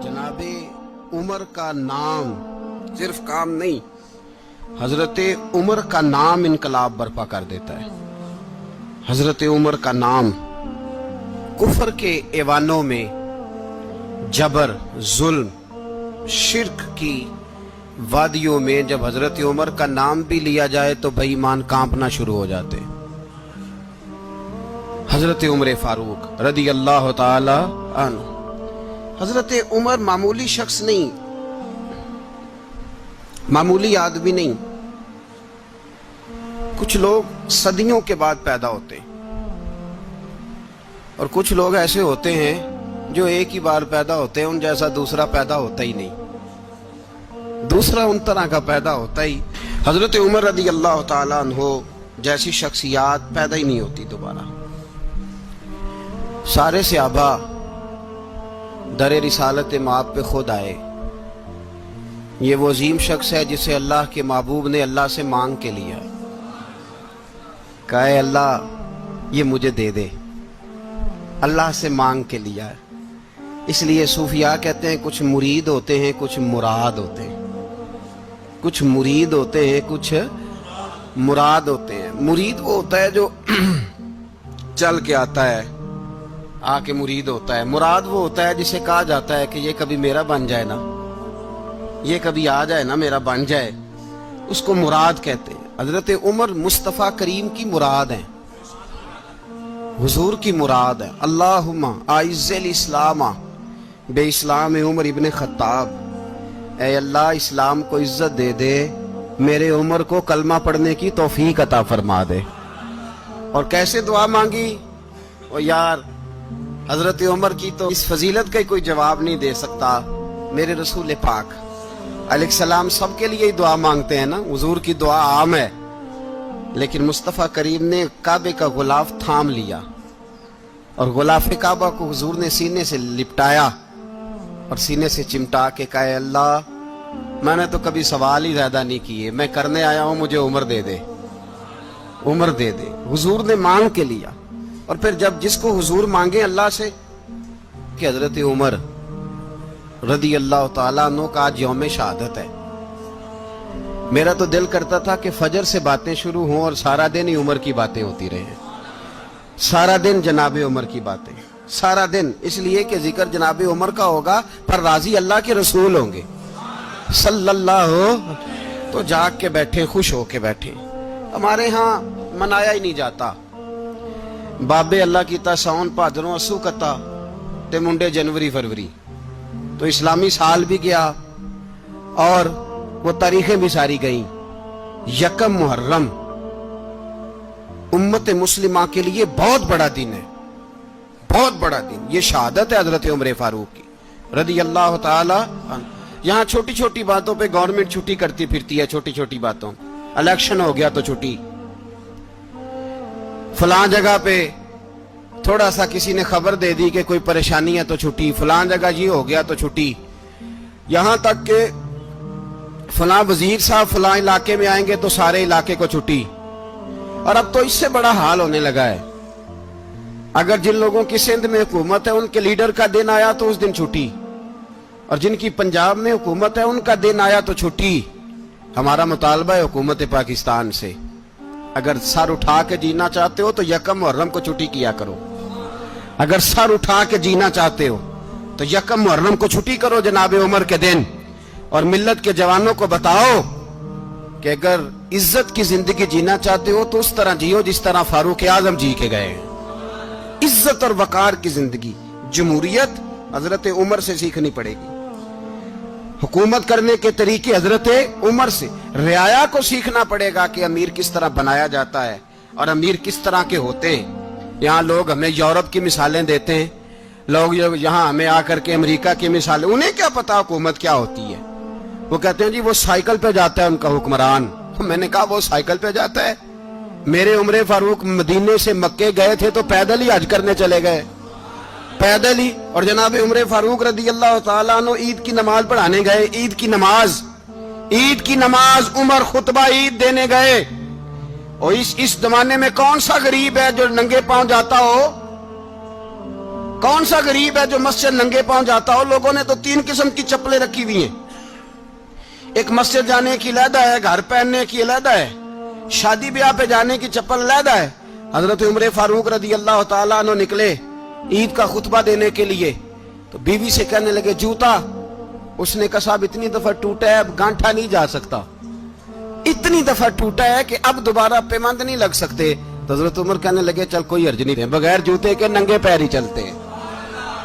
जनाब उमर का नाम सिर्फ काम नहीं, हजरत उमर का नाम इनकलाब बर्पा कर देता है। हजरत उमर का नाम कुफर के ऐवानों में, जबर, जुल्म, शिर्क की वादियों में जब हजरत उमर का नाम भी लिया जाए तो बेईमान कांपना शुरू हो जाते। हजरत उमर फारूक रदी अल्लाह ताला अन्हु। हजरत उमर मामूली शख्स नहीं, मामूली आदमी नहीं। कुछ लोग सदियों के बाद पैदा होते हैं और कुछ लोग ऐसे होते हैं जो एक ही बार पैदा होते हैं, उन जैसा दूसरा पैदा होता ही नहीं, दूसरा उन तरह का पैदा होता ही। हजरत उमर रदी अल्लाह ताला अन्हु जैसी शख्सियात पैदा ही नहीं होती दोबारा। सारे सहाबा दर रिसालत माप पे खुद आए। ये वो अजीम शख्स है जिसे अल्लाह के महबूब ने अल्लाह से मांग के लिया, कहा अल्लाह ये मुझे दे दे, अल्लाह से मांग के लिया है। इसलिए सूफिया कहते हैं कुछ मुरीद होते हैं, कुछ मुराद होते हैं। कुछ मुरीद होते हैं, कुछ मुराद होते हैं। मुरीद वो होता है जो चल के आता है, आके मुरीद होता है। मुराद वो होता है जिसे कहा जाता है कि ये कभी मेरा बन जाए ना, ये कभी आ जाए ना, मेरा बन जाए, उसको मुराद कहते हैं। हजरत उमर मुस्तफ़ा करीम की मुराद है, हुजूर की मुराद है। अल्लाहुम्मा आइज़्ज़िल इस्लामा बे इस्लाम उमर इब्न खत्ताब। ऐ अल्लाह इस्लाम को इज्जत दे दे, मेरे उमर को कलमा पढ़ने की तौफीक अता फरमा दे। और कैसे दुआ मांगी? और यार हजरत उमर की तो इस फजीलत का कोई जवाब नहीं दे सकता। मेरे रसूल पाक अलैहिस्सलाम सबके लिए ही दुआ मांगते हैं ना, हुजूर की दुआ आम है, लेकिन मुस्तफ़ा करीम ने काबे का गुलाफ थाम लिया और गुलाफ काबा को हुजूर ने सीने से लिपटाया और सीने से चिमटा के कहा अल्लाह मैंने तो कभी सवाल ही ज्यादा नहीं किए, मैं करने आया हूं, मुझे उम्र दे दे, उम्र दे दे। हुजूर ने मांग के लिया। और फिर जब जिसको हुजूर मांगे अल्लाह से कि हजरत उमर रदी अल्लाह ताला अन्हु का आज यौम शहादत है, मेरा तो दिल करता था कि फजर से बातें शुरू हों और सारा दिन ही उमर की बातें होती रहे, सारा दिन जनाब उमर की बातें, सारा दिन। इसलिए कि जिक्र जनाब उमर का होगा पर राजी अल्लाह के रसूल होंगे सल्लल्लाहु, तो जाग के बैठे, खुश होके बैठे। हमारे यहाँ मनाया ही नहीं जाता। बाबे अल्लाह कीता साउन भादरों असू कता ते मुंडे जनवरी फरवरी, तो इस्लामी साल भी गया और वो तारीखें भी सारी गई। यकम मुहर्रम उम्मत मुस्लिमा के लिए बहुत बड़ा दिन है, बहुत बड़ा दिन। ये शहादत है हजरत उमर फारूक की रदी अल्लाह ताला। यहाँ छोटी छोटी बातों पे गवर्नमेंट छुट्टी करती फिरती है, छोटी छोटी बातों। इलेक्शन हो गया तो छुट्टी, फलां जगह पे थोड़ा सा किसी ने खबर दे दी कि कोई परेशानी है तो छुट्टी, फलां जगह ये हो गया तो छुट्टी। यहां तक के फलां वजीर साहब फलां इलाके में आएंगे तो सारे इलाके को छुट्टी। और अब तो इससे बड़ा हाल होने लगा है, अगर जिन लोगों की सिंध में हुकूमत है उनके लीडर का दिन आया तो उस दिन छुट्टी, और जिनकी पंजाब में हुकूमत है उनका दिन आया तो छुट्टी। हमारा मुतालबा है हुकूमत पाकिस्तान से, अगर सर उठा के जीना चाहते हो तो यकम मुहर्रम को छुट्टी किया करो। अगर सर उठा के जीना चाहते हो तो यकम मुहर्रम को छुट्टी करो जनाब उमर के दिन। और मिल्लत के जवानों को बताओ कि अगर इज्जत की जिंदगी जीना चाहते हो तो उस तरह जियो जिस तरह फारूक आजम जी के गए। इज्जत और वकार की जिंदगी, जमहूरियत हजरत उमर से सीखनी पड़ेगी। हुकूमत करने के तरीके हजरत उमर से, रियाया को सीखना पड़ेगा कि अमीर किस तरह बनाया जाता है और अमीर किस तरह के होते हैं। यहाँ लोग हमें यूरोप की मिसालें देते हैं, लोग यहाँ हमें आकर के अमेरिका की मिसालें, उन्हें क्या पता हुकूमत क्या होती है। वो कहते हैं जी वो साइकिल पे जाता है उनका हुक्मरान। मैंने कहा वो साइकिल पे जाता है? मेरे उमर फारूक मदीने से मक्के गए थे तो पैदल ही हज करने चले गए, पैदल ही। और जनाब उमर फारूक रदी अल्लाह ताला अन्हु ईद की नमाज पढ़ाने गए, ईद की नमाज उमर खुतबा ईद देने गए। और इस जमाने में कौन सा गरीब है जो नंगे पांव जाता हो? कौन सा गरीब है जो मस्जिद नंगे पांव जाता हो? लोगों ने तो 3 किस्म की चप्पलें रखी हुई हैं। एक मस्जिद जाने की अलहदा है, घर पहनने की अलहदा है, शादी ब्याह पे जाने की चप्पल अलहदा है। हजरत उमर फारूक रदी अल्लाह ताला अन्हु निकले ईद का खुतबा देने के लिए, तो बीवी से कहने लगे जूता। उसने कहा साहब इतनी दफा टूटा है अब गांठा नहीं जा सकता, इतनी दफा टूटा है कि अब दोबारा पेमंद नहीं लग सकते। तो हजरत उमर कहने लगे चल कोई अर्ज नहीं है, बगैर जूते के नंगे पैर ही चलते हैं,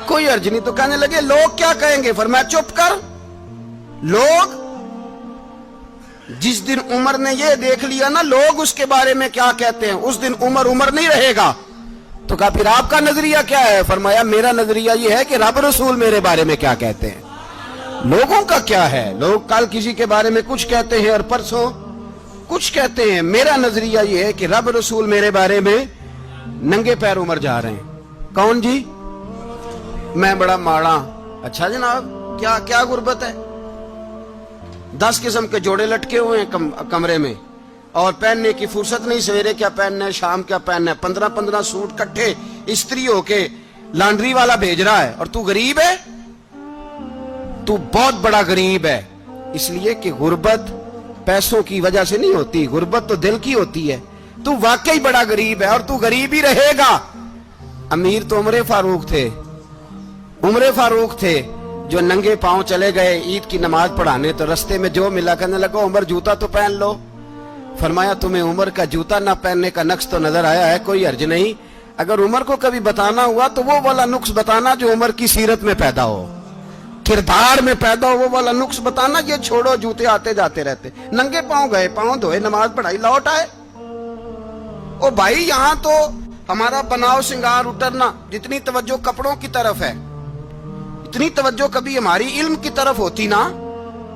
कोई अर्ज नहीं। तो कहने लगे लोग क्या कहेंगे? फरमाया चुप कर। लोग जिस दिन उमर ने ये देख लिया ना लोग उसके बारे में क्या कहते हैं, उस दिन उमर उमर नहीं रहेगा। तो कहा फिर आपका नजरिया क्या है? फरमाया मेरा नजरिया ये है कि रब रसूल मेरे बारे में क्या कहते हैं। लोगों का क्या है? लोग कल किसी के बारे में कुछ कहते हैं और परसों कुछ कहते हैं। मेरा नजरिया ये है कि रब रसूल मेरे बारे में नंगे पैर उमर जा रहे हैं। कौन जी? मैं बड़ा माड़ा। अच्छा जनाब, क्या क्या गुर्बत है? 10 किस्म के जोड़े लटके हुए हैं कमरे में और पहनने की फुर्सत नहीं। सवेरे क्या पहनना है, शाम क्या पहनना है, 15-15 सूट कट्ठे इस्त्री होके लॉन्ड्री वाला भेज रहा है और तू गरीब है। तू बहुत बड़ा गरीब है, इसलिए कि गुर्बत पैसों की वजह से नहीं होती, गुर्बत तो दिल की होती है। तू वाकई बड़ा गरीब है और तू गरीब ही रहेगा। अमीर तो उमर फारूक थे, उमर फारूक थे जो नंगे पांव चले गए ईद की नमाज पढ़ाने। तो रस्ते में जो मिला कहने लगा उमर जूता तो पहन लो। फरमाया तुम्हें उमर का जूता ना पहनने का नक्श तो नजर आया है, कोई अर्ज नहीं। अगर उमर को कभी बताना हुआ तो वो वाला नुक्स बताना जो उमर की सीरत में पैदा हो, किरदार में पैदा हो, वो वाला नुक्स बताना। ये छोड़ो जूते आते जाते रहते। नंगे पांव गए, पांव धोए, नमाज पढ़ाई, लौट आए। ओ भाई यहां तो हमारा बनाव श्रृंगार उतरना, जितनी तवज्जो कपड़ों की तरफ है इतनी तवज्जो कभी हमारी इल्म की तरफ होती ना,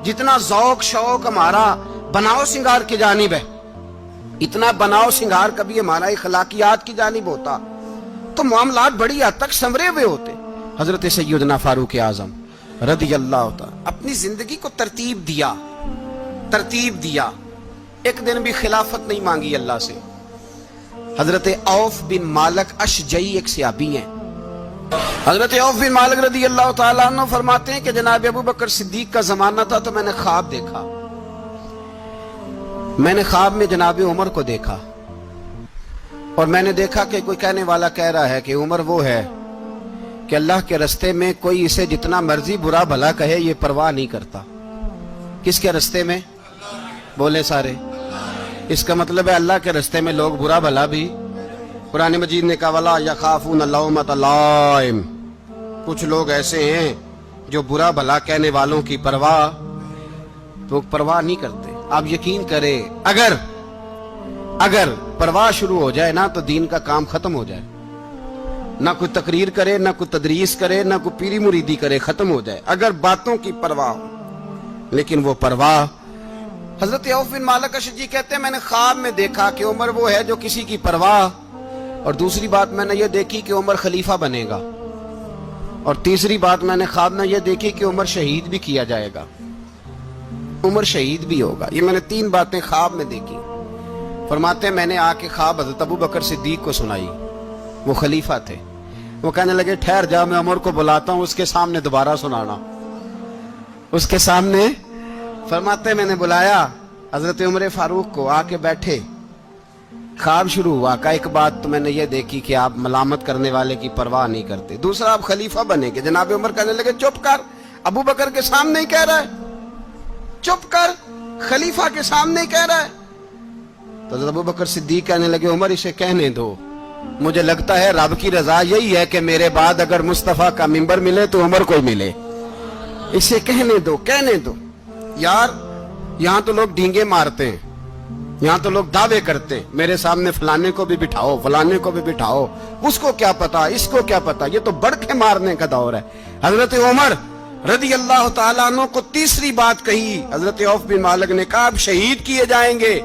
जितना ज़ौक शौक हमारा बनाव श्रृंगार की जानिब है, इतना बनाव श्रृंगार कभी हमारा इखलाकियात की जानिब होता तो मामलात बड़ी हद तक संवरे हुए होते। हजरत सैयदना फारूक आजम रदी अल्लाह तआला अपनी जिंदगी को तरतीब दिया। एक दिन भी खिलाफत नहीं मांगी अल्लाह से। हजरत औफ बिन मालिक अशजई एक सहाबी हैं। हजरत औफ बिन मालिक रदी अल्लाह तआला अन्हु फरमाते हैं कि जनाब अबू बकर सिद्दीक का जमाना था तो मैंने ख्वाब देखा। मैंने ख्वाब में जनाब उमर को देखा और मैंने देखा कि कोई कहने वाला कह रहा है कि उमर वो है कि अल्लाह के रास्ते में कोई इसे जितना मर्जी बुरा भला कहे ये परवाह नहीं करता। किसके रास्ते में? बोले सारे। इसका मतलब है अल्लाह के रास्ते में लोग बुरा भला भी। कुरान मजीद ने कहा वला यखाफून लौमत लाइम, कुछ लोग ऐसे हैं जो बुरा भला कहने वालों की परवाह नहीं करते। आप यकीन करें अगर परवाह शुरू हो जाए ना तो दीन का काम खत्म हो जाए। ना कोई तकरीर करे, ना कोई तदरीस करे, ना कोई पीरी मुरीदी करे, खत्म हो जाए अगर बातों की परवाह हो। लेकिन वो परवाह, हजरत औफ बिन मालिक अशजी कहते हैं मैंने ख्वाब में देखा कि उमर वो है जो किसी की परवाह, और दूसरी बात मैंने ये देखी कि उमर खलीफा बनेगा, और तीसरी बात मैंने ख्वाब में ये देखी कि उमर शहीद भी किया जाएगा, उमर शहीद भी होगा। ये मैंने 3 बातें ख्वाब में देखी। फरमाते हैं मैंने आके ख्वाब हजरत अबू बकर सिद्दीक को सुनाई, वो खलीफा थे। वो कहने लगे ठहर जा, मैं उमर को बुलाता हूं, उसके सामने दोबारा सुनाना, उसके सामने। फरमाते मैंने बुलाया हजरत उमर फारूक को, आके बैठे, ख्वाब शुरू हुआ। का एक बात तो मैंने ये देखी कि आप मलामत करने वाले की परवाह नहीं करते, दूसरा आप खलीफा बनेंगे। जनाब उमर कहने लगे चुप कर, अबू बकर के सामने ही कह रहा है, चुप कर, खलीफा के सामने ही कह रहा है। तो अबू बकर सिद्दीक कहने लगे उमर इसे कहने दो, मुझे लगता है रब की रजा यही है कि मेरे बाद अगर मुस्तफा का मिंबर मिले तो उमर को मिले, इसे कहने दो। यार यहां तो लोग डींगे मारते हैं, यहां तो लोग दावे करते हैं, मेरे सामने फलाने को भी बिठाओ, फलाने को भी बिठाओ, उसको क्या पता, इसको क्या पता, ये तो बड़के मारने का दौर है। हजरत उमर रदी अल्लाह तआला अन्हु को तीसरी बात कही। हजरत औफ बिन मालिक ने कहा आप शहीद किए जाएंगे,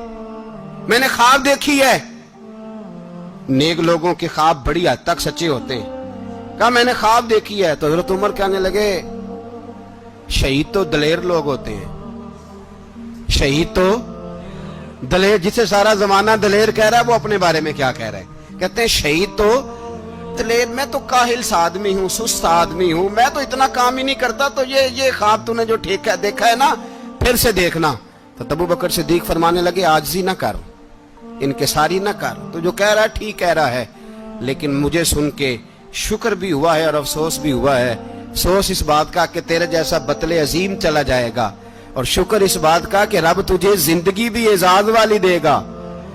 मैंने ख्वाब देखी है। नेक लोगों के ख्वाब बड़ी हद तक सच्चे होते हैं। कहा मैंने ख्वाब देखी है। तो हजरत उमर कहने लगे शहीद तो दलेर लोग होते हैं, शहीद तो दलेर, जिसे सारा जमाना दलेर कह रहा है वो अपने बारे में क्या कह रहा है? कहते हैं शहीद तो تلید میں تو کاہل سا آدمی ہوں، سست آدمی ہوں، میں تو اتنا کام ہی نہیں کرتا، تو یہ خواب تو نے جو دیکھا ہے نا پھر سے دیکھنا۔ تو ابو بکر صدیق فرمانے لگے عاجزی نہ کر، انکساری نہ کر، تو جو کہہ رہا ہے ٹھیک کہہ رہا ہے، لیکن مجھے سن کے شکر بھی ہوا ہے اور افسوس بھی ہوا ہے۔ افسوس اس بات کا کہ تیرے جیسا بطل عظیم چلا جائے گا، اور شکر اس بات کا کہ رب تجھے زندگی بھی اعزاز والی دے گا،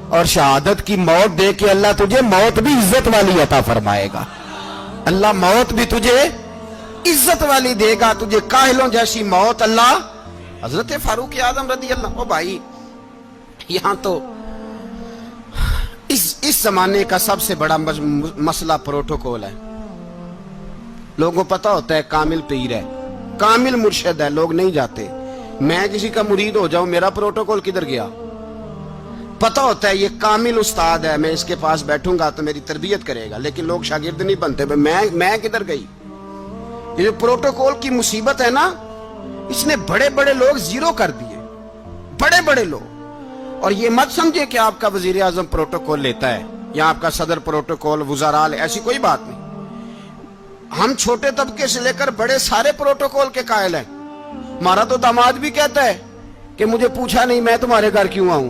اور شہادت کی موت دے کے اللہ تجھے موت بھی عزت والی عطا فرمائے گا۔ اللہ موت بھی تجھے عزت والی دے گا، تجھے کاہلوں جیسی موت اللہ۔ حضرت فاروق اعظم رضی اللہ، او بھائی یہاں تو اس زمانے کا سب سے بڑا مسئلہ پروٹوکول ہے۔ لوگوں کو پتا ہوتا ہے کامل پیر ہے، کامل مرشد ہے، لوگ نہیں جاتے۔ میں کسی کا مرید ہو جاؤں، میرا پروٹوکول کدھر گیا؟ پتا ہوتا ہے یہ کامل استاد ہے، میں اس کے پاس بیٹھوں گا تو میری تربیت کرے گا، لیکن لوگ شاگرد نہیں بنتے۔ میں کدھر گئی؟ یہ جو پروٹوکول کی مصیبت ہے نا، اس نے بڑے بڑے لوگ زیرو کر دیے، بڑے بڑے لوگ۔ اور یہ مت سمجھے کہ آپ کا وزیر اعظم پروٹوکول لیتا ہے یا آپ کا صدر پروٹوکول، وزراء، ایسی کوئی بات نہیں۔ ہم چھوٹے طبقے سے لے کر بڑے سارے پروٹوکول کے قائل ہیں۔ ہمارا تو داماد بھی کہتا ہے کہ مجھے پوچھا نہیں، میں تمہارے گھر کیوں آؤں؟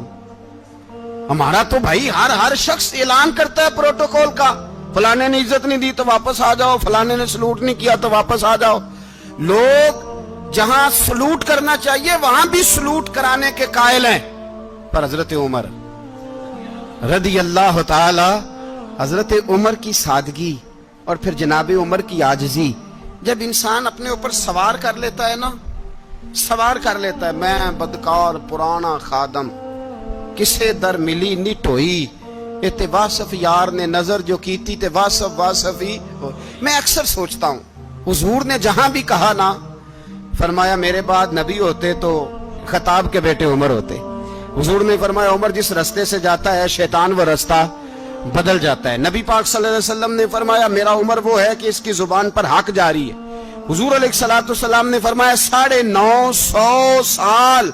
ہمارا تو بھائی ہر شخص اعلان کرتا ہے پروٹوکول کا، فلانے نے عزت نہیں دی تو واپس آ جاؤ، فلانے نے سلوٹ نہیں کیا تو واپس آ جاؤ۔ لوگ جہاں سلوٹ کرنا چاہیے وہاں بھی سلوٹ کرانے کے قائل ہیں۔ پر حضرت عمر رضی اللہ تعالی، حضرت عمر کی سادگی اور پھر جناب عمر کی عاجزی، جب انسان اپنے اوپر سوار کر لیتا ہے نا، سوار کر لیتا ہے، میں بدکار پرانا خادم، کسے در ملی نٹ ہوئی، تے واصف یار نے نظر جو کیتی تے واصف ہی۔ میں اکثر سوچتا ہوں حضور نے جہاں بھی کہا نا، فرمایا میرے بعد نبی ہوتے تو خطاب کے بیٹے عمر ہوتے۔ حضور نے فرمایا عمر جس رستے سے جاتا ہے شیطان وہ رستہ بدل جاتا ہے۔ نبی پاک صلی اللہ علیہ وسلم نے فرمایا میرا عمر وہ ہے کہ اس کی زبان پر حق جاری ہے۔ حضور علیہ السلام نے فرمایا 950 سال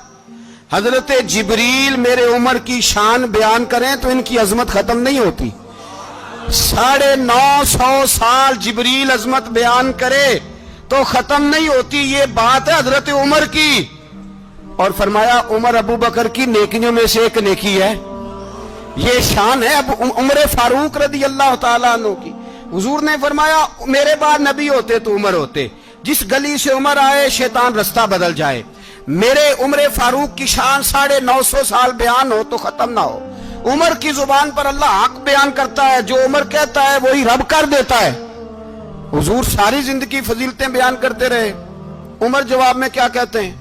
حضرت جبریل میرے عمر کی شان بیان کریں تو ان کی عظمت ختم نہیں ہوتی۔ 950 سال جبریل عظمت بیان کرے تو ختم نہیں ہوتی۔ یہ بات ہے حضرت عمر کی، اور فرمایا عمر ابو بکر کی نیکیوں میں سے ایک نیکی ہے، یہ شان ہے اب عمر فاروق رضی اللہ تعالیٰ عنہ کی۔ حضور نے فرمایا میرے بعد نبی ہوتے تو عمر ہوتے، جس گلی سے عمر آئے شیطان رستہ بدل جائے۔ میرے عمر فاروق کی شان 950 سال بیان ہو تو ختم نہ ہو۔ عمر کی زبان پر اللہ حق بیان کرتا ہے، جو عمر کہتا ہے وہی رب کر دیتا ہے۔ حضور ساری زندگی فضیلتیں بیان کرتے رہے، عمر جواب میں کیا کہتے ہیں؟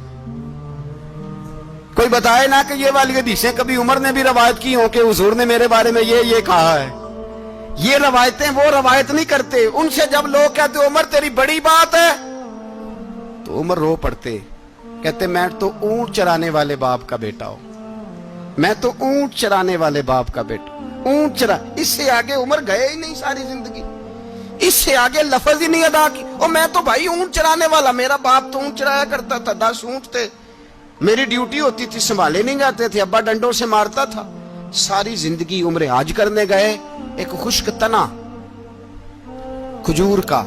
کوئی بتائے نا کہ یہ والی حدیثیں کبھی عمر نے بھی روایت کی ہوں کہ حضور نے میرے بارے میں یہ کہا ہے۔ یہ روایتیں وہ روایت نہیں کرتے، ان سے جب لوگ کہتے عمر تیری بڑی بات ہے تو عمر رو پڑتے، کہتے میں تو اونٹ چرانے والے باپ کا بیٹا ہوں، میں تو اونٹ چرانے والے باپ کا بیٹا، اونٹ چرا۔ اس سے آگے عمر گئے ہی نہیں ساری زندگی، اس سے آگے لفظ ہی نہیں ادا کی۔ اور میں تو بھائی اونٹ چرانے والا، میرا باپ تو اونٹ چرایا کرتا تھا، 10 اونٹ تھے، میری ڈیوٹی ہوتی تھی، سنبھالے نہیں جاتے تھے، ابا ڈنڈوں سے مارتا تھا۔ ساری زندگی عمر حج کرنے گئے، ایک خشک تنا کھجور کا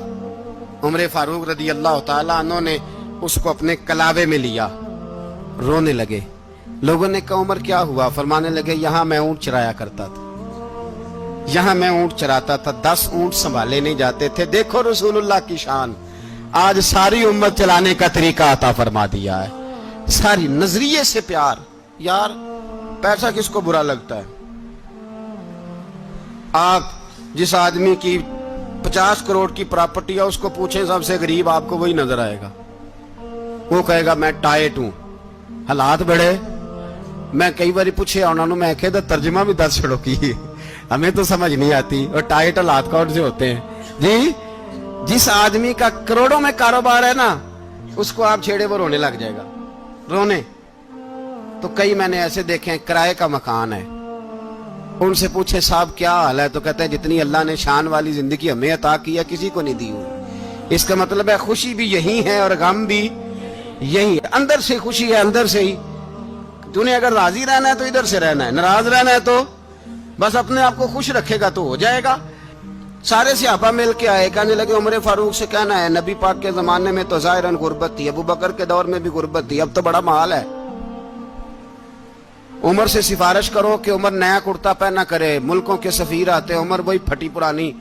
عمر فاروق رضی اللہ تعالیٰ عنہ نے اس کو اپنے کلاوے میں لیا، رونے لگے۔ لوگوں نے کہا عمر کیا ہوا؟ فرمانے لگے یہاں میں اونٹ چرایا کرتا تھا، یہاں میں اونٹ چراتا تھا، 10 اونٹ سنبھالے نہیں جاتے تھے۔ دیکھو رسول اللہ کی شان، آج ساری امت چلانے کا طریقہ عطا فرما دیا ہے، ساری نظریے سے پیار۔ یار پیسہ کس کو برا لگتا ہے؟ آپ جس آدمی کی 50 کروڑ کی پراپرٹی ہے اس کو پوچھیں سب سے غریب، آپ کو وہی نظر آئے گا۔ وہ کہے گا میں ٹائٹ ہوں، حالات بڑے۔ میں کئی باری پوچھے انہوں نے، میں کہتا ترجمہ بھی 10 چھڑوں کی، ہمیں تو سمجھ نہیں آتی، اور ٹائٹ حالات کون سے ہوتے ہیں جی؟ جس آدمی کا کروڑوں میں کاروبار ہے نا، اس کو آپ چھیڑے وہ رونے لگ جائے گا، رونے۔ تو کئی میں نے ایسے دیکھے ہیں کرائے کا مکان ہے، ان سے پوچھے صاحب کیا حال ہے، تو کہتے ہیں جتنی اللہ نے شان والی زندگی ہمیں عطا کی ہے کسی کو نہیں دی ہوئی۔ اس کا مطلب ہے خوشی بھی یہی ہے اور غم بھی یہی ہے، اندر سے خوشی ہے، اندر سے ہی۔ تو نے اگر راضی رہنا ہے تو ادھر سے رہنا ہے، ناراض رہنا ہے تو بس اپنے آپ کو خوش رکھے گا تو ہو جائے گا۔ सारे सहाबा मिल के आए, कहने लगे उमर फारूक से कहना है नबी पाक के जमाने में तो ज़ाहिरन गुर्बत थी, अबू बकर के दौर में भी गुर्बत थी, अब तो बड़ा माल है। उमर से सिफारिश करो कि उमर नया कुर्ता पहना करे। मुल्कों के सफीर आते हैं, उमर वही फटी पुरानी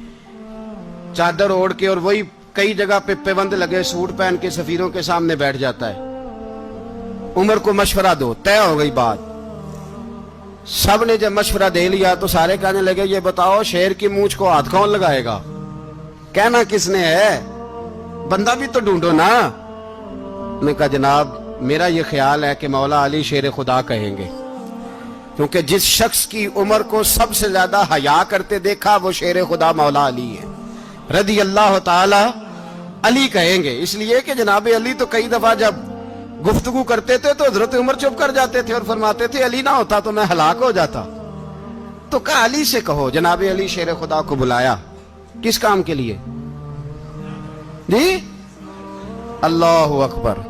चादर ओढ़ के और वही कई जगह पे पेबंद लगे सूट पहन के सफीरों के सामने बैठ जाता है। उमर को मशवरा दो, तय हो गई बात। सब ने जब मशवरा दे लिया तो सारे कहने लगे ये बताओ शेर की मूंछ को हाथ कौन लगाएगा, कहना किसने है, बंदा भी तो ढूंढो ना। मैं कहा जनाब मेरा ये ख्याल है कि मौला अली शेर खुदा कहेंगे, क्योंकि जिस शख्स की उमर को सबसे ज्यादा हया करते देखा वो शेर खुदा मौला अली है रदी अल्लाह ताला अली कहेंगे। इसलिए कि जनाब अली तो कई दफा जब गुफ्तगू करते थे तो हजरत उमर चुप कर जाते थे और फरमाते थे अली ना होता तो मैं हलाक हो जाता। तो कहा अली से कहो। जनाब अली शेर खुदा को बुलाया, किस काम के लिए जी? अल्लाह अकबर।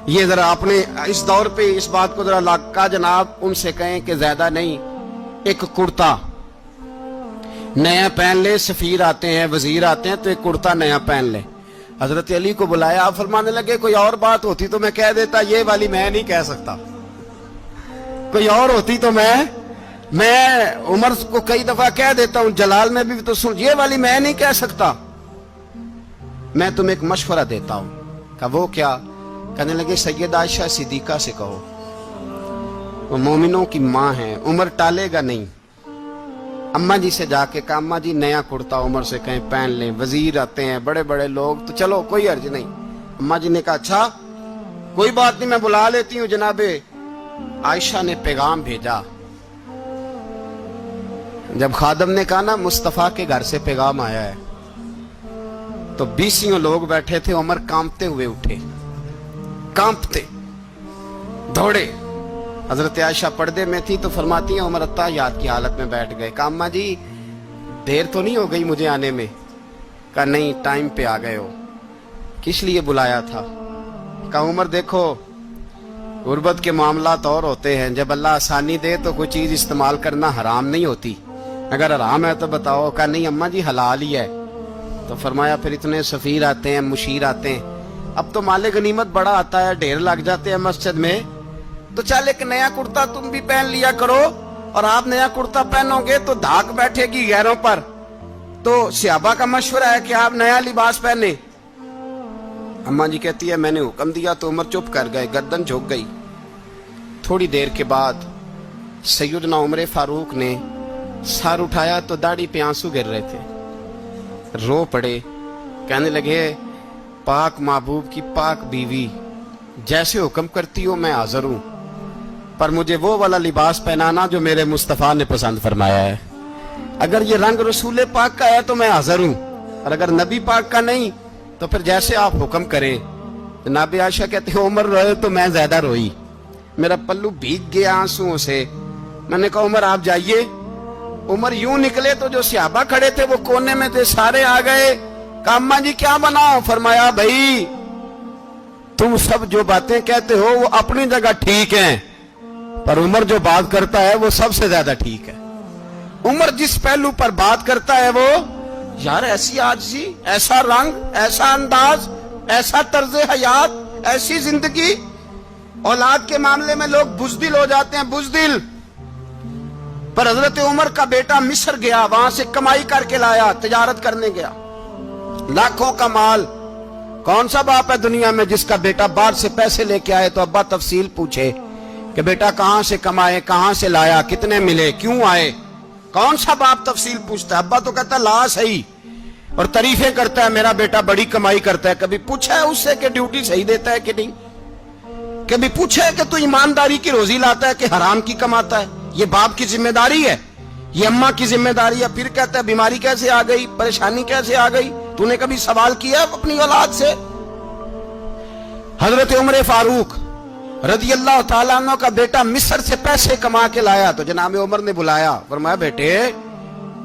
ये जरा आपने इस दौर पे इस बात को जरा लाका जनाब उनसे कहें कि ज्यादा नहीं, एक कुर्ता नया पहन ले, सफीर आते हैं वजीर आते हैं तो एक कुर्ता नया पहन ले। हजरत अली को बुलाया, आप फरमाने लगे कोई और बात होती तो मैं कह देता, ये वाली मैं नहीं कह सकता। कोई और होती तो मैं उमर को कई दफा कह देता हूं, जलाल में भी तो सुन, ये वाली मैं नहीं कह सकता। मैं तुम्हें एक मशवरा देता हूं। कहा वो क्या? कहने लगे सैयद आयशा सिद्दीका से कहो, वो मोमिनों की मां है, उमर टालेगा नहीं। अम्मा जी से जाके कहा अम्मा जी नया कुर्ता उमर से कहीं पहन लें, वजीर आते हैं बड़े बड़े लोग तो चलो कोई अर्ज नहीं। अम्मा जी ने कहा अच्छा कोई बात नहीं मैं बुला लेती हूँ। जनाबे आयशा ने पैगाम भेजा। जब खादम ने कहा ना मुस्तफा के घर से पैगाम आया है, तो 20 लोग बैठे थे। उमर कांपते हुए उठे, कांपते दौड़े। हजरत आयशा पर्दे में थी तो फरमाती है उमर अत्ताहियात की हालत में बैठ गए। कहा अम्मा जी देर तो नहीं हो गई मुझे आने में? कहा नहीं टाइम पे आ गए हो। किस लिए बुलाया था? कहा उमर देखो गुर्बत के मामलात और होते हैं, जब अल्लाह आसानी दे तो कोई चीज इस्तेमाल करना हराम नहीं होती, अगर हराम है तो बताओ। कहा नहीं अम्मा जी हलाल ही है। तो फरमाया फिर इतने सफीर आते हैं मुशीर आते हैं, अब तो माले गनीमत बड़ा आता है, ढेर लग जाते हैं मस्जिद में, तो चल एक नया कुर्ता तुम भी पहन लिया करो, और आप नया कुर्ता पहनोगे तो धाक बैठेगी गैरों पर। तो सहाबा का मशवरा है कि आप नया लिबास पहने। अम्मा जी कहती है मैंने हुक्म दिया तो उमर चुप कर गए, गर्दन झुक गई। थोड़ी देर के बाद सैयदना उमर फारूक ने सर उठाया तो दाढ़ी पे आंसू गिर रहे थे, रो पड़े। कहने लगे पाक महबूब की पाक बीवी, जैसे हुक्म करती हो मैं हाजिर हूं, पर मुझे वो वाला लिबास पहनाना जो मेरे मुस्तफा ने पसंद फरमाया है। अगर ये रंग रसूल पाक का है तो मैं हाजिर हूं, और अगर नबी पाक का नहीं तो फिर जैसे आप हुक्म करें। जनाब आयशा कहते हैं उमर रोए तो मैं ज्यादा रोई, मेरा पल्लू भीग गया आंसुओं से। मैंने कहा उमर आप जाइए। उमर यूं निकले तो जो सहाबा खड़े थे वो कोने में थे, सारे आ गए। कहा अम्मा जी क्या बनाओ? फरमाया भाई तुम सब जो बातें कहते हो वो अपनी जगह ठीक हैं, पर उमर जो बात करता है वो सबसे ज्यादा ठीक है। उमर जिस पहलू पर बात करता है वो यार ऐसी आजिज़ी, ऐसा रंग, ऐसा अंदाज, ऐसा तर्ज हयात, ऐसी जिंदगी। औलाद के मामले में लोग बुज़दिल हो जाते हैं, बुज़दिल। पर हजरत उमर का बेटा मिस्र गया, वहां से कमाई करके लाया, तिजारत करने गया, लाखों का माल। कौन सा बाप है दुनिया में जिसका बेटा बाहर से पैसे लेके आए तो अब्बा तफसील पूछे कि बेटा कहां से कमाए, कहां से लाया, कितने मिले, क्यों आए? कौन सा बाप तफसील पूछता है? अब्बा तो कहता ला सही और तारीफें करता है मेरा बेटा बड़ी कमाई करता है। कभी पूछा है उससे कि ड्यूटी सही देता है कि नहीं? कभी पूछा है कि तू ईमानदारी की रोजी लाता है कि हराम की कमाता है? ये बाप की जिम्मेदारी है, ये अम्मा की जिम्मेदारी है। फिर कहता है बीमारी कैसे आ गई, परेशानी कैसे आ गई? तूने कभी सवाल किया अपनी औलाद से? हजरत उमर फारूक रदी अल्लाह ताला अन्हु का बेटा मिस्र से पैसे कमा के लाया तो जनाब उमर ने बुलाया, फरमाया बेटे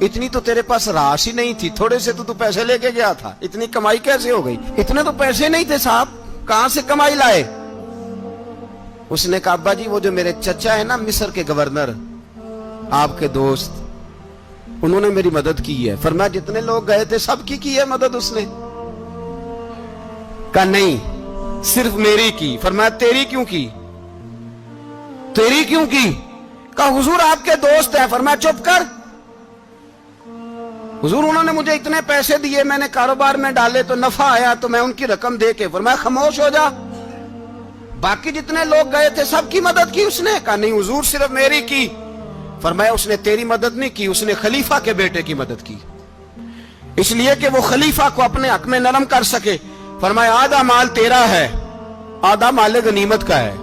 इतनी तो तेरे पास राश ही नहीं थी, थोड़े से तो तू पैसे लेके गया था, इतनी कमाई कैसे हो गई? इतने तो पैसे नहीं थे साहब, कहां से कमाई लाए? उसने कहा अब्बा जी वो जो मेरे चचा है ना मिस्र के गवर्नर, आपके दोस्त, उन्होंने मेरी मदद की है। फरमाया जितने लोग गए थे सबकी की है मदद उसने? कहा नहीं, सिर्फ मेरी की। फरमाया तेरी क्यों की? तेरी क्यों की? कहा हुजूर आपके दोस्त हैं। फरमाया चुप कर। हुजूर उन्होंने मुझे इतने पैसे दिए, मैंने कारोबार में डाले तो नफा आया तो मैं उनकी रकम दे के। फरमाया खामोश हो जा, बाकी जितने लोग गए थे सबकी मदद की उसने? कहा नहीं हुजूर सिर्फ मेरी की। फरमाया उसने तेरी मदद नहीं की, उसने खलीफा के बेटे की मदद की, इसलिए कि वो खलीफा को अपने हक में नरम कर सके। फरमाया आधा माल तेरा है, आधा माले गनीमत का है,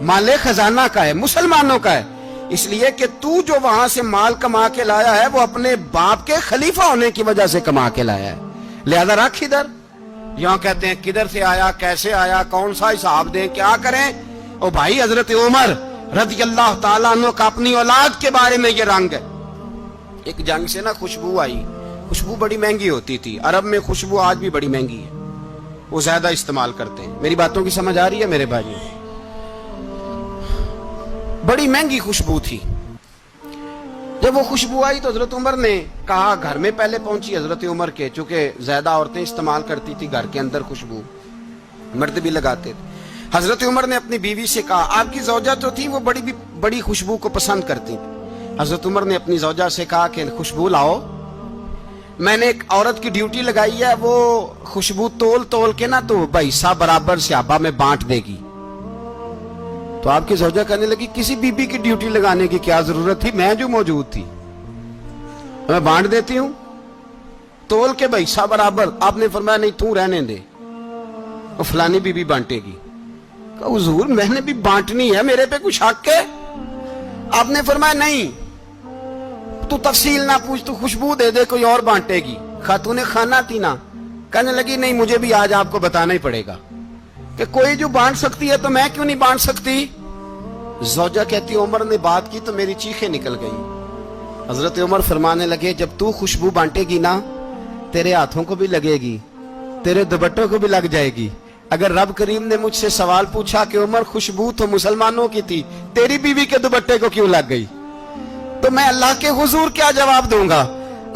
माले खजाना का है, मुसलमानों का है, इसलिए कि तू जो वहां से माल कमा के लाया है वो अपने बाप के खलीफा होने की वजह से कमा के लाया है, लिहाजा रख इधर। यहां कहते हैं किधर से आया, कैसे आया, कौन सा हिसाब दें, क्या करें? ओ भाई हजरत उमर रज़ियल्लाहु ताला अन्हु का अपनी औलाद के बारे में ये रंग है। एक जंग से ना खुशबू आई, खुशबू बड़ी महंगी होती थी, अरब में खुशबू आज भी बड़ी महंगी है, वो ज्यादा इस्तेमाल करते हैं। मेरी बातों की समझ आ रही है मेरे भाई? बड़ी महंगी खुशबू थी। जब वो खुशबू आई तो हजरत उमर ने कहा, घर में पहले पहुंची हजरत उमर के, चूंकि ज्यादा औरतें इस्तेमाल करती थी घर के अंदर खुशबू, मर्द भी लगाते थे। हजरत उमर ने अपनी बीवी से कहा, आपकी ज़ौजा जो थी वो बड़ी खुशबू को पसंद करती थी। हजरत उमर ने अपनी ज़ौजा से कहा कि खुशबू लाओ, मैंने एक औरत की ड्यूटी लगाई है, वो खुशबू तोल तोल के ना तो हिस्सा बराबर सहाबा में बांट देगी। तो आपकी ज़ौजा कहने लगी, किसी बीबी की ड्यूटी लगाने की क्या जरूरत थी, मैं जो मौजूद थी मैं बांट देती हूं तोल के हिस्सा बराबर। आपने फरमाया नहीं तू रहने दे, वो फलानी बीबी बांटेगी। हुजूर मैंने भी बांटनी है, मेरे पे कुछ हक है? आपने फरमाया नहीं, तू तफसील ना पूछ, तू खुशबू दे दे, कोई और बांटेगी। खातूने खाना थी ना, कहने लगी नहीं मुझे भी आज आपको बताना ही पड़ेगा कि कोई जो बांट सकती है तो मैं क्यों नहीं बांट सकती? ज़ौजा कहती उमर ने बात की तो मेरी चीखें निकल गई। हजरत उमर फरमाने लगे, जब तू खुशबू बांटेगी ना तेरे हाथों को भी लगेगी, तेरे दुपट्टों को भी लग जाएगी। अगर रब करीम ने मुझसे सवाल पूछा कि उमर खुशबू तो मुसलमानों की थी, तेरी बीवी के दुपट्टे को क्यों लग गई, तो मैं अल्लाह के हुजूर क्या जवाब दूंगा?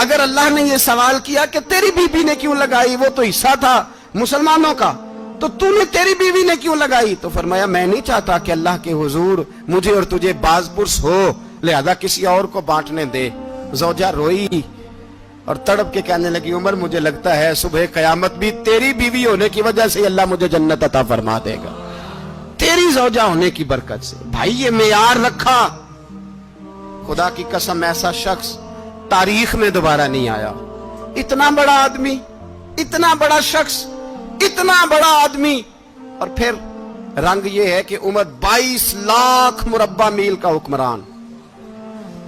अगर अल्लाह ने यह सवाल किया कि तेरी बीवी ने क्यों लगाई, वो तो हिस्सा था मुसलमानों का, तो तूने तेरी बीवी ने क्यों लगाई? तो फरमाया मैं नहीं चाहता कि अल्लाह के हुजूर मुझे और तुझे बाजपुरस हो, लिहाजा किसी और को बांटने दे। ज़ौजा रोई और तड़प के कहने लगी, उमर मुझे लगता है सुबह कयामत भी तेरी बीवी होने की वजह से अल्लाह मुझे जन्नत अता फरमा देगा, तेरी ज़ौजा होने की बरकत से। भाई ये मेयार रखा, खुदा की कसम ऐसा शख्स तारीख में दोबारा नहीं आया। इतना बड़ा आदमी, इतना बड़ा शख्स, इतना बड़ा आदमी, और फिर रंग ये है कि उमर 22 लाख मुरब्बा मील का हुक्मरान,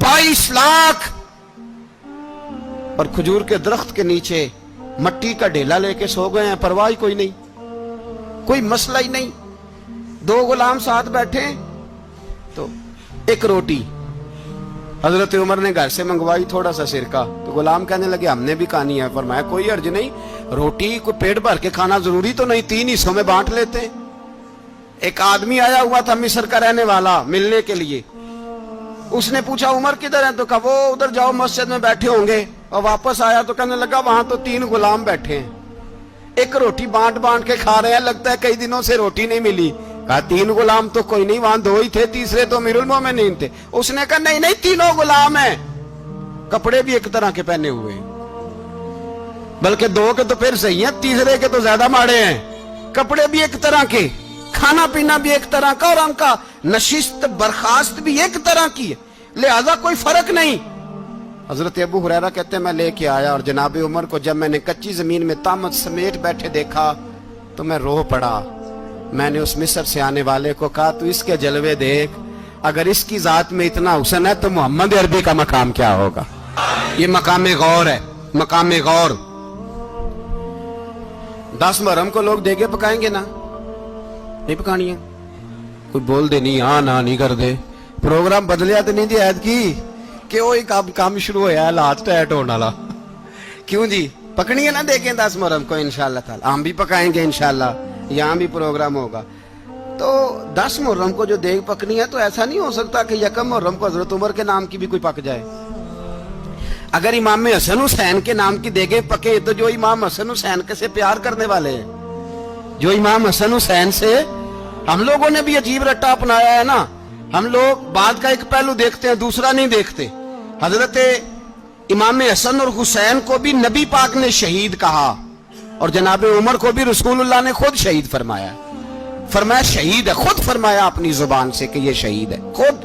22 लाख, और खजूर के दरख्त के नीचे मट्टी का ढेला लेके सो गए हैं, परवाह कोई नहीं, कोई मसला ही नहीं। 2 गुलाम साथ बैठे तो एक रोटी हजरत उमर ने घर से मंगवाई, थोड़ा सा सिरका, तो गुलाम कहने लगे हमने भी खानी है। फरमाया कोई अर्ज नहीं, रोटी को पेट भर के खाना जरूरी तो नहीं, 3 हिस्सों में बांट लेते हैं। एक आदमी आया हुआ था मिस्र का रहने वाला, मिलने के लिए, उसने पूछा उमर किधर है, तो कहा वो उधर जाओ मस्जिद में बैठे होंगे, और वापस आया तो कहने लगा वहां तो 3 गुलाम बैठे हैं, एक रोटी बांट बांट के खा रहे हैं, लगता है कई दिनों से रोटी नहीं मिली। कहा 3 गुलाम तो कोई नहीं, वहां 2 ही थे, तीसरे तो अमीरुल मोमिनीन थे। उसने कहा नहीं नहीं 3 गुलाम हैं, कपड़े भी एक तरह के पहने हुए, बल्कि 2 के तो फिर सही है, तीसरे के तो ज्यादा माड़े हैं, कपड़े भी एक तरह के, खाना पीना भी एक तरह का, और उनका नशिस्त बर्खास्त भी एक तरह की है, लिहाजा कोई फर्क नहीं। हजरत अबू हुरैरा कहते हैं मैं लेके आया, और जनाब उमर को जब मैंने कच्ची जमीन में तामत समेट बैठे देखा तो मैं रो पड़ा। मैंने उस मिस्र से आने वाले को कहा तू इसके जलवे देख, अगर इसकी जात में इतना हुस्न है तो मोहम्मद अरबी का मकाम क्या होगा। ये मकाम गौर है, मकाम गौर। 10 मुहर्रम को लोग देगे पकाएंगे ना, नहीं पकानी है, कोई बोल दे नहीं, हाँ ना नहीं कर दे, प्रोग्राम बदलिया तो नहीं दिया की कि वो काम शुरू होया हालात टाइट होने वाला, क्यों जी पकनी है ना देखें 10 मुहर्रम को इंशाअल्लाह ताला, हम भी पकाएंगे इंशाअल्लाह, यहाँ भी प्रोग्राम होगा। तो 10 मुहर्रम को जो देग पकनी है तो ऐसा नहीं हो सकता कि 1 मुहर्रम को हजरत उमर के नाम की भी कोई पक जाए। اگر امام حسن حسین کے نام کی دیگیں پکے تو جو امام حسن حسین کے سے پیار کرنے والے ہیں، جو امام حسن حسین سے، ہم لوگوں نے بھی عجیب رٹا اپنایا ہے نا، ہم لوگ بات کا ایک پہلو دیکھتے ہیں دوسرا نہیں دیکھتے۔ حضرت امام حسن اور حسین کو بھی نبی پاک نے شہید کہا، اور جناب عمر کو بھی رسول اللہ نے خود شہید فرمایا، فرمایا شہید ہے، خود فرمایا اپنی زبان سے کہ یہ شہید ہے، خود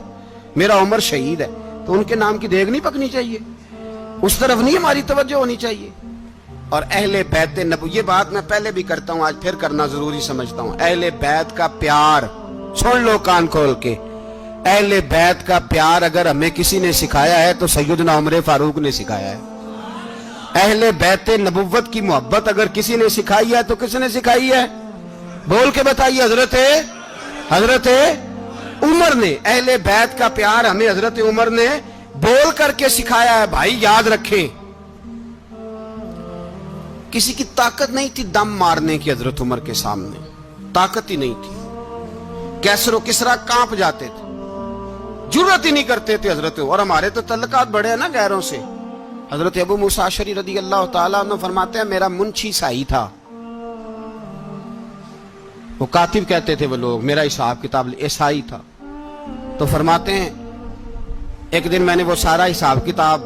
میرا عمر شہید ہے۔ تو ان کے نام کی دیگ نہیں پکنی چاہیے، اس طرف نہیں ہماری توجہ ہونی چاہیے۔ اور اہل بیت نبوی، یہ بات میں پہلے بھی کرتا ہوں، آج پھر کرنا ضروری سمجھتا ہوں، اہل بیت کا پیار، سن لو کان کھول کے، اہل بیت کا پیار اگر ہمیں کسی نے سکھایا ہے تو سیدنا عمر فاروق نے سکھایا ہے۔ اہل بیت نبوت کی محبت اگر کسی نے سکھائی ہے تو کس نے سکھائی ہے؟ بول کے بتائیے، حضرت عمر نے۔ اہل بیت کا پیار ہمیں حضرت عمر نے بول کر کے سکھایا ہے۔ بھائی یاد رکھیں، کسی کی طاقت نہیں تھی دم مارنے کی حضرت عمر کے سامنے، طاقت ہی نہیں تھی، کیسر و کسرا کانپ جاتے تھے، جرأت ہی نہیں کرتے تھے حضرت۔ اور ہمارے تو تعلقات بڑے ہیں نا غیروں سے۔ حضرت ابو موسیٰ اشعری رضی اللہ تعالیٰ عنہ فرماتے ہیں میرا منشی سائی تھا، وہ کاتب کہتے تھے وہ لوگ، میرا حساب کتاب عیسائی تھا۔ تو فرماتے ہیں ایک دن میں نے وہ سارا حساب کتاب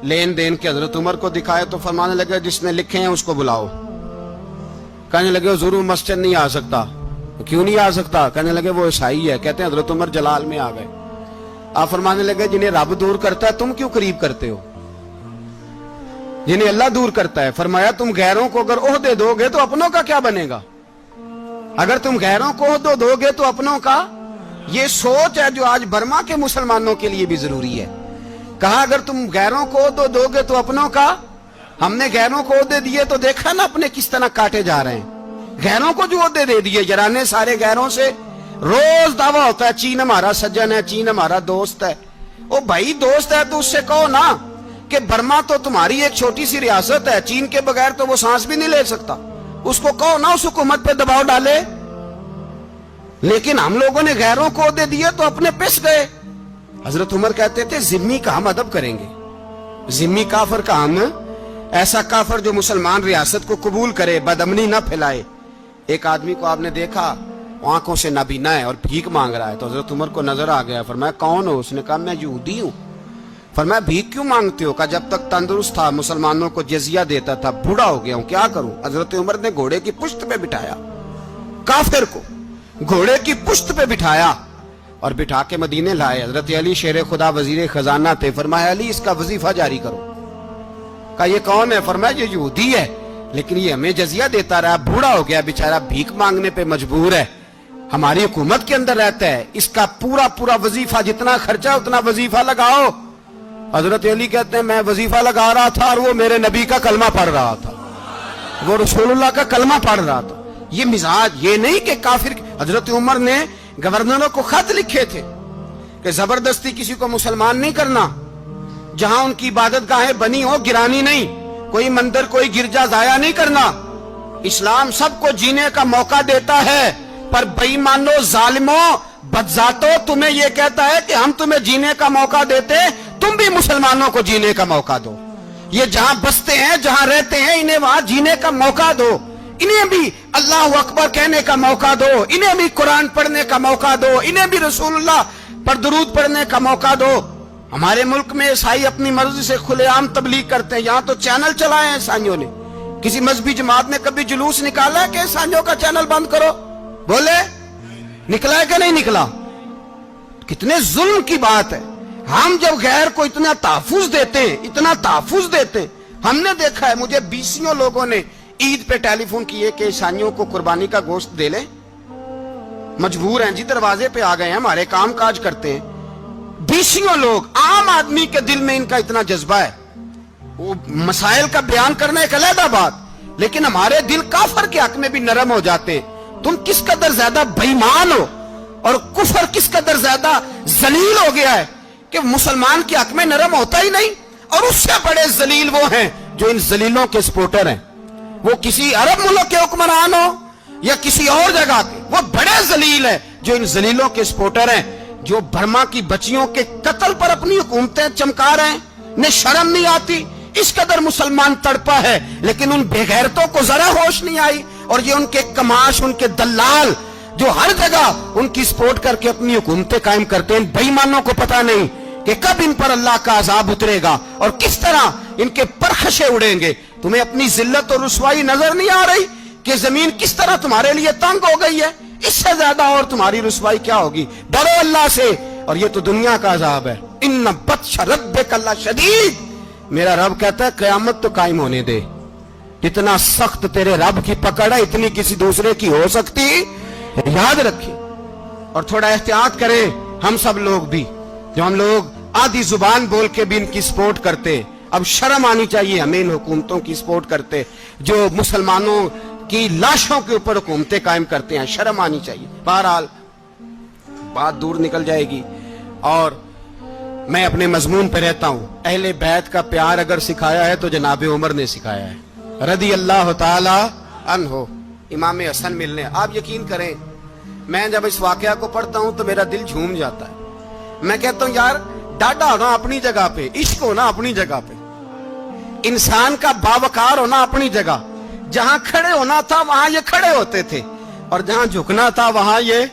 لین دین کے حضرت عمر کو دکھایا تو فرمانے لگے جس نے لکھے ہیں اس کو بلاؤ۔ کہنے لگے ضرور مسجد نہیں آ سکتا۔ کیوں نہیں آ سکتا؟ کہنے لگے وہ عیسائی ہے۔ کہتے ہیں حضرت عمر جلال میں آ گئے۔ آپ فرمانے لگے جنہیں رب دور کرتا ہے تم کیوں قریب کرتے ہو؟ جنہیں اللہ دور کرتا ہے۔ فرمایا تم غیروں کو اگر عہدے دو گے تو اپنوں کا کیا بنے گا؟ اگر تم غیروں کو عہدے دو گے تو اپنوں کا۔ یہ سوچ ہے جو آج برما کے مسلمانوں کے لیے بھی ضروری ہے۔ کہا اگر تم غیروں کو عہدے دو گے تو اپنوں کا۔ ہم نے غیروں کو عہدے دیے تو دیکھا نا اپنے کس طرح کاٹے جا رہے ہیں۔ غیروں کو جو عہدے دے دیے، یرانے سارے غیروں سے روز دعویٰ ہوتا ہے چین ہمارا سجن ہے، چین ہمارا دوست ہے۔ او بھائی دوست ہے تو اس سے کہو نا کہ برما تو تمہاری ایک چھوٹی سی ریاست ہے، چین کے بغیر تو وہ سانس بھی نہیں لے سکتا، اس کو کہو نا اس حکومت پہ دباؤ ڈالے۔ لیکن ہم لوگوں نے غیروں کو عہدے دیے تو اپنے پس گئے۔ حضرت عمر کہتے تھے ذمی کا ہم ادب کریں گے، ذمی کافر کا ہم، ایسا کافر جو مسلمان ریاست کو قبول کرے، بدامنی نہ پھیلائے۔ ایک آدمی کو آپ نے دیکھا آنکھوں سے نابینا ہے اور بھیک مانگ رہا ہے، تو حضرت عمر کو نظر آ گیا، فرمایا کون ہو؟ اس نے کہا میں یہودی ہوں۔ فرمایا بھیک کیوں مانگتے ہو؟ کہا جب تک تندرست تھا مسلمانوں کو جزیہ دیتا تھا، بوڑھا ہو گیا ہوں کیا کروں؟ حضرت عمر نے گھوڑے کی پشت پہ بٹھایا، کافر کو گھوڑے کی پشت پہ بٹھایا اور بٹھا کے مدینے لائے۔ حضرت علی شیر خدا وزیر خزانہ تھے، فرمایا علی اس کا وظیفہ جاری کرو۔ کہا یہ کون ہے؟ فرمایا یہ یہودی ہے لیکن یہ ہمیں جزیہ دیتا رہا، بوڑھا ہو گیا بیچارہ، بھیک مانگنے پہ مجبور ہے، ہماری حکومت کے اندر رہتا ہے، اس کا پورا وظیفہ جتنا خرچہ اتنا وظیفہ لگاؤ۔ حضرت علی کہتے ہیں میں وظیفہ لگا رہا تھا اور وہ میرے نبی کا کلمہ پڑھ رہا تھا، وہ رسول اللہ کا کلمہ پڑھ رہا تھا۔ یہ مزاج، یہ نہیں کہ کافر۔ حضرت عمر نے گورنروں کو خط لکھے تھے کہ زبردستی کسی کو مسلمان نہیں کرنا، جہاں ان کی عبادت گاہیں بنی ہو گرانی نہیں، کوئی مندر کوئی گرجا ضائع نہیں کرنا۔ اسلام سب کو جینے کا موقع دیتا ہے، پر بے ایمانو ظالموں بدذاتو تمہیں یہ کہتا ہے کہ ہم تمہیں جینے کا موقع دیتے، تم بھی مسلمانوں کو جینے کا موقع دو۔ یہ جہاں بستے ہیں جہاں رہتے ہیں انہیں وہاں جینے کا موقع دو، انہیں بھی اللہ اکبر کہنے کا موقع دو، انہیں بھی قرآن پڑھنے کا موقع دو، انہیں بھی رسول اللہ پر درود پڑھنے کا موقع دو۔ ہمارے ملک میں عیسائی اپنی مرضی سے کھلے عام تبلیغ کرتے ہیں، یہاں تو چینل چلائے ہیں عیسائیوں نے۔ کسی مذہبی جماعت نے کبھی جلوس نکالا ہے کہ عیسائیوں کا چینل بند کرو؟ بولے نکلا ہے کہ نہیں نکلا؟ کتنے ظلم کی بات ہے۔ ہم جب غیر کو اتنا تحفظ دیتے ہیں، اتنا تحفظ دیتے ہیں، ہم نے دیکھا ہے مجھے بیسیوں لوگوں نے عید پہ ٹیلی فون کیے کہ عیسائیوں کو قربانی کا گوشت دے لیں، مجبور ہیں جی، دروازے پہ آ گئے ہیں، ہمارے کام کاج کرتے ہیں۔ بیسیوں لوگ، عام آدمی کے دل میں ان کا اتنا جذبہ ہے، وہ مسائل کا بیان کرنا ایک علیحدہ بات، لیکن ہمارے دل کافر کے حق میں بھی نرم ہو جاتے ہیں۔ تم کس قدر زیادہ بے ایمان ہو اور کفر کس قدر زیادہ ذلیل ہو گیا ہے کہ مسلمان کے حق میں نرم ہوتا ہی نہیں، اور اس سے بڑے ذلیل وہ ہیں جو ان ذلیلوں کے سپورٹر ہیں، وہ کسی عرب ملک کے حکمران ہو یا کسی اور جگہ کے، وہ بڑے ذلیل ہیں جو ان ذلیلوں کے سپورٹر ہیں، جو برما کی بچیوں کے قتل پر اپنی حکومتیں چمکا رہے ہیں، ने शर्म नहीं आती, इस कदर मुसलमान तड़पा है, लेकिन उन बेगैरतों को जरा होश नहीं आई। और ये उनके कमाश, उनके दलाल जो हर जगह उनकी सपोर्ट करके अपनी हुकूमतें कायम करते हैं, बेईमानों को पता नहीं कि कब इन पर अल्लाह का अजाब उतरेगा और किस तरह इनके परखशे उड़ेंगे। तुम्हें अपनी जिल्लत और रुसवाई नजर नहीं आ रही कि जमीन किस तरह तुम्हारे लिए तंग हो गई है? इससे ज्यादा और तुम्हारी रुसवाई क्या होगी? डरो अल्लाह से, और ये तो दुनिया का अजाब है। इन्ना बत्श रब्बिका लशदीद, मेरा रब कहता है कयामत तो कायम होने दे। इतना सख्त तेरे रब की पकड़ है, इतनी किसी दूसरे की हो सकती? याद रखिए और थोड़ा एहतियात करें हम सब लोग भी, जो हम लोग आधी जुबान बोल के भी इनकी सपोर्ट करते। अब शर्म आनी चाहिए हमें इन हुकूमतों की सपोर्ट करते जो मुसलमानों की लाशों के ऊपर हुकूमतें कायम करते हैं। शर्म आनी चाहिए। बहरहाल बात दूर निकल जाएगी और मैं अपने मजमून पे रहता हूं। अहले बैत का प्यार अगर सिखाया है तो जनाब उमर ने सिखाया है, रदी अल्लाह ताला अन्हो। इमाम हसन मिलने, आप यकीन करें मैं जब इस वाकया को पढ़ता हूं तो मेरा दिल झूम जाता है। मैं कहता हूं यार, डाटा होना अपनी जगह पे, इश्क होना अपनी जगह पे, इंसान का बावकार होना अपनी जगह। जहां खड़े होना था वहां ये खड़े होते थे, और जहां झुकना था वहां ये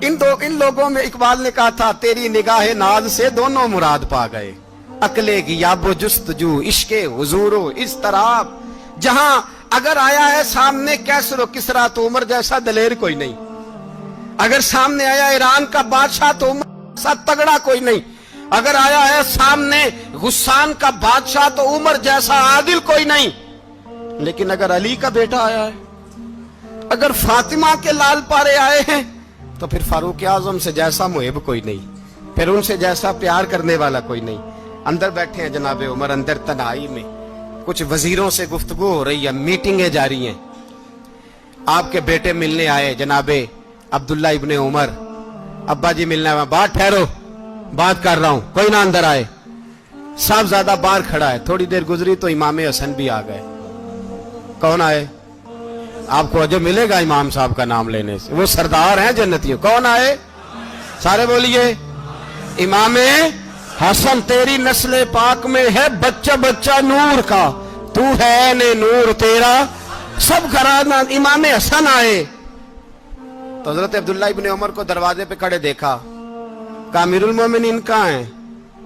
इन लोगों में इकबाल ने कहा था, तेरी निगाह नाज से दोनों मुराद पा गए। अकले गियाबो जुस्तजू इश्के हुजूरो इस तरह, जहां अगर आया है सामने कैसरो किसरा तो उमर जैसा दलेर कोई नहीं। अगर सामने आया ईरान का बादशाह तो उमर जैसा तगड़ा कोई नहीं। अगर आया है सामने गुस्सान का बादशाह तो उमर जैसा आदिल कोई नहीं। लेकिन अगर अली का बेटा आया है, अगर फातिमा के लाल पारे आए हैं, तो फिर फारूक आजम से जैसा मुहिब कोई नहीं, फिर उनसे जैसा प्यार करने वाला कोई नहीं। अंदर बैठे हैं जनाब उमर, अंदर तन्हाई में कुछ वजीरों से गुफ्तगू हो रही है, मीटिंगें जारी हैं। आपके बेटे मिलने आए जनाबे अब्दुल्ला इब्ने उमर, अब्बा जी मिलने आए। बात ठहरो, बात कर रहा हूं, कोई ना अंदर आए। साहबजादा बाहर खड़ा है। थोड़ी देर गुजरी तो इमाम हसन भी आ गए। कौन आए? आपको अजब मिलेगा इमाम साहब का नाम लेने से, वो सरदार हैं जन्नतियों। कौन आए? सारे बोलिए, इमाम हसन। तेरी नस्ल पाक में है बच्चा बच्चा नूर का, तू है ने नूर तेरा सब घराना। इमाम हसन आए तो हजरत अब्दुल्ला इब्ने उमर को दरवाजे पे खड़े देखा। कहा अमीरुल मोमिनीन कहाँ हैं?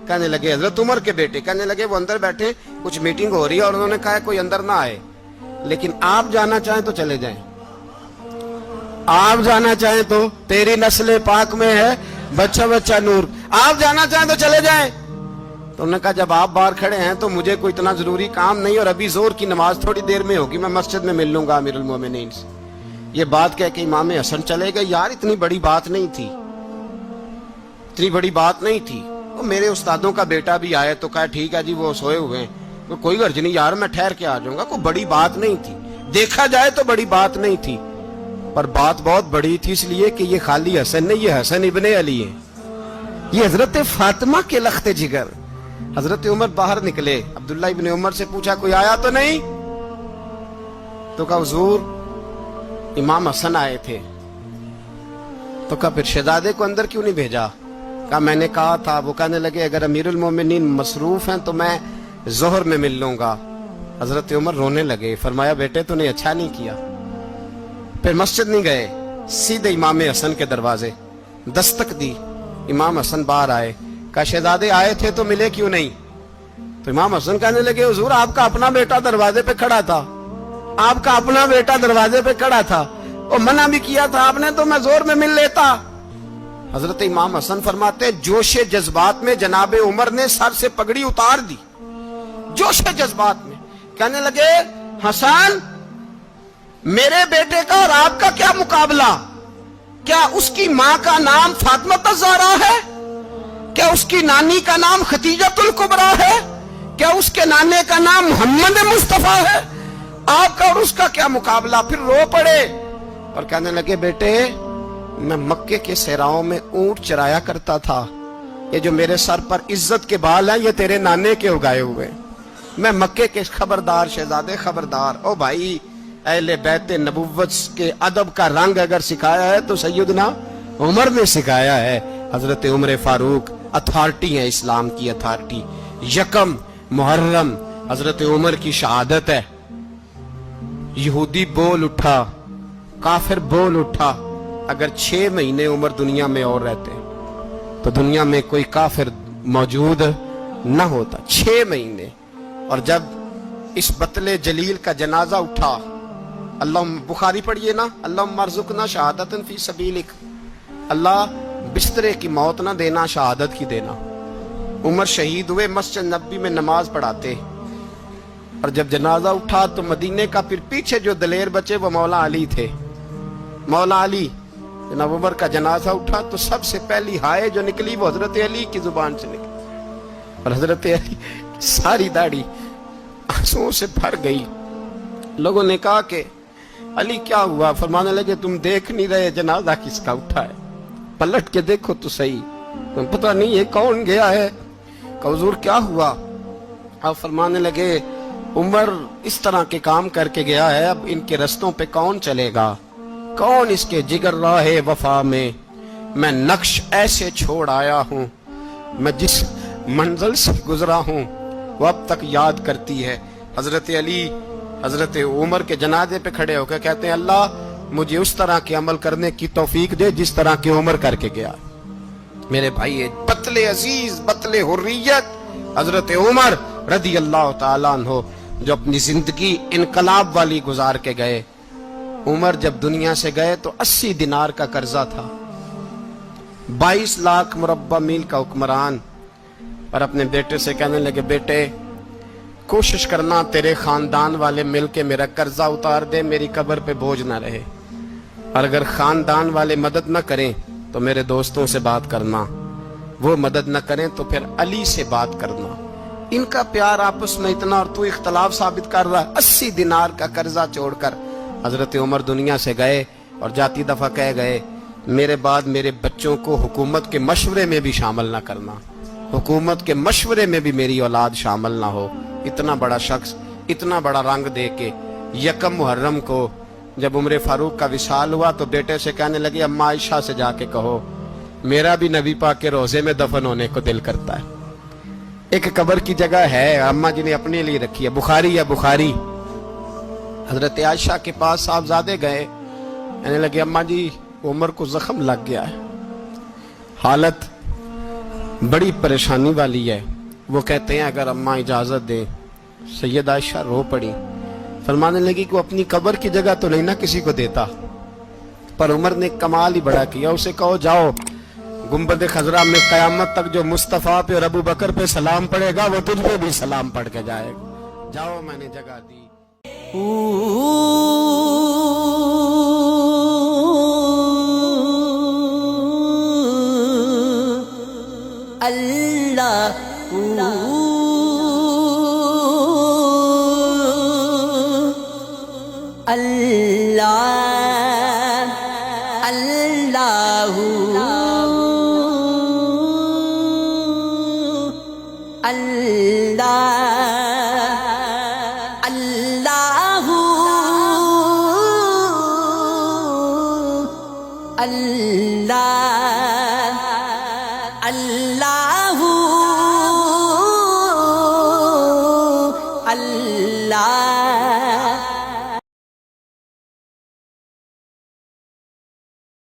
कहने लगे हजरत उमर के बेटे। कहने लगे वो अंदर बैठे, कुछ मीटिंग हो रही है और उन्होंने कहा कोई अंदर ना आए, लेकिन आप जाना चाहें तो चले जाएं। आप जाना चाहें तो, तेरी नस्ल पाक में है बच्चा बच्चा नूर, आप जाना चाहें तो चले जाएं। तो उन्होंने कहा जब आप बाहर खड़े हैं तो मुझे कोई इतना जरूरी काम नहीं, और अभी जोर की नमाज थोड़ी देर में होगी, मैं मस्जिद में मिल लूंगा अमीरुल मोमिनीन से। ये बात कह के इमाम हसन चले गए। यार इतनी बड़ी बात नहीं थी, इतनी बड़ी बात नहीं थी। वो मेरे उस्तादों का बेटा भी आया तो कहा ठीक है जी वो सोए हुए हैं, तो कोई गर्ज नहीं यार, मैं ठहर के आ जाऊंगा। कोई बड़ी बात नहीं थी, देखा जाए तो बड़ी बात नहीं थी, पर बात बहुत बड़ी थी इसलिए कि ये खाली हसन नहीं, ये हसन इब्ने अली है, ये हजरत फातिमा के लख्ते जिगर। हजरत उमर बाहर निकले, अब्दुल्ला इब्ने उमर से पूछा कोई आया तो नहीं? तो कहा हुजूर इमाम हसन आए थे। तो कहा फिर शहजादे को अंदर क्यों नहीं भेजा? कहा मैंने कहा था। वो कहने लगे अगर अमीरुल मोमिनीन मसरूफ हैं तो मैं जोहर में मिल लूंगा। हजरत उमर रोने लगे। फरमाया बेटे तूने अच्छा नहीं किया। फिर मस्जिद नहीं गए, सीधे इमाम हसन के दरवाजे दस्तक दी। इमाम हसन बाहर आए। कहा शहजादे आए थे तो मिले क्यों नहीं? तो इमाम हसन कहने लगे हुजूर आपका अपना बेटा दरवाजे पे खड़ा था, आपका अपना बेटा दरवाजे पे खड़ा था, और मना भी किया था आपने, तो मैं जोर में मिल लेता। हजरत इमाम हसन फरमाते जोशे जज्बात में जनाबे उमर ने सर से पगड़ी उतार दी, जोशे जज्बात में। कहने लगे हसन मेरे बेटे का और आपका क्या मुकाबला? क्या उसकी मां का नाम फातिमा ज़हरा है? क्या उसकी नानी का नाम खतीजतुल कुबरा है? क्या उसके नाने का नाम मोहम्मद मुस्तफा है? आपका और उसका क्या मुकाबला? फिर रो पड़े और कहने लगे बेटे मैं मक्के के सहराओं में ऊंट चराया करता था, ये जो मेरे सर पर इज्जत के बाल हैं ये तेरे नाने के उगाए हुए। मैं मक्के के खबरदार शहजादे खबरदार। ओ भाई अहले बैत नबुव्वत के अदब का रंग अगर सिखाया है तो सैयदना उमर ने सिखाया है। हजरत उमर फारूक अथॉरिटी है, इस्लाम की अथॉरिटी। यकम मुहर्रम हजरत उमर की शहादत है। यहूदी बोल उठा, काफिर बोल उठा, अगर 6 महीने उमर दुनिया में और रहते तो दुनिया में कोई काफिर मौजूद न होता। 6 महीने। और जब इस बतले जलील का जनाजा उठा, अल्लाह, बुखारी पढ़िए ना, अल्लाह मरजुकना शहादतन फी सबीलिक, अल्लाह बिस्तरे की मौत ना देना, शहादत की देना। उमर शहीद हुए, मस्जिद नबी में नमाज पढ़ाते, और जब जनाजा उठा तो मदीने का फिर पीछे जो दलेर बचे वो मौला अली थे। मौला अली, जनाब उमर का जनाजा उठा तो सबसे पहली हाय जो निकली वो हजरत अली की जुबान से निकली, और हजरत अली सारी दाढ़ी आंसुओं से भर गई। लोगों ने कहा कि अली क्या हुआ? फरमाने लगे, तुम देख नहीं रहे जनाजा किसका उठा है? पलट के देखो तो सही, तुम पता नहीं ये कौन गया है? हुजूर क्या हुआ? आप फरमाने लगे, उमर इस तरह के काम करके गया है, अब इनके रस्तों पे कौन चलेगा? कौन इसके जिगर राहे वफा में? मैं नक्श ऐसे छोड़ आया हूँ, मैं जिस मंजिल से गुजरा हूँ वो अब तक याद करती है। हजरत अली हजरत उमर के जनाजे पे खड़े होकर कहते हैं, अल्लाह मुझे उस तरह के अमल करने की तौफीक दे जिस तरह की उमर करके गया। मेरे भाई, बतले अजीज, बतले हुर्रियत हजरत उमर रदी अल्लाह ताला अन्हो, जो अपनी जिंदगी इनकलाब वाली गुजार के गए। उमर जब दुनिया से गए तो 80 दिनार का कर्जा था। 22 लाख मुरब्बा मील का हुक्मरान, और अपने बेटे से कहने लगे, बेटे कोशिश करना तेरे खानदान वाले मिलके मेरा कर्जा उतार दे, मेरी कब्र पे बोझ ना रहे, और अगर खानदान वाले मदद न करें तो मेरे दोस्तों से बात करना, वो मदद न करें तो फिर अली से बात करना। इनका प्यार आपस में इतना, और तू इख्तलाफ साबित कर रहा है। 80 दिनार का कर्जा छोड़कर हजरत उमर दुनिया से गए, और जाती दफा कह गए, मेरे बाद मेरे बच्चों को हुकूमत के मशवरे में भी शामिल ना करना, हुकूमत के मशवरे में भी मेरी औलाद शामिल ना हो। इतना बड़ा शख्स इतना बड़ा रंग दे के यकम मुहर्रम को जब उम्र फारूक का विसाल हुआ तो बेटे से कहने लगे, अम्मा आयशा से जाके कहो मेरा भी नबी पाक के रोजे में दफन होने को दिल करता है। एक कब्र की जगह है अम्मा जी ने अपने लिए रखी है, बुखारी या बुखारी। हजरत आयशा के पास साहबजादे गए, कहने लगे, अम्मा जी उमर को जख्म लग गया है, हालत बड़ी परेशानी वाली है। वो कहते हैं, अगर अम्मा इजाजत दे। सैयद आयशा रो पड़ी, फरमाने लगी कि वो अपनी कब्र की जगह तो नहीं ना किसी को देता, पर उमर ने कमाल ही बड़ा किया। उसे कहो जाओ गुंबद खजरा में कयामत तक जो मुस्तफा पे और अबू बकर पे सलाम पड़ेगा वो तुझ पे भी सलाम पढ़ के जाएगा। जाओ, मैंने जगह दी। अल्लाह अल्लाह अल्लाहू अल्लाह अल्लाहू अल्लाह अल्लाह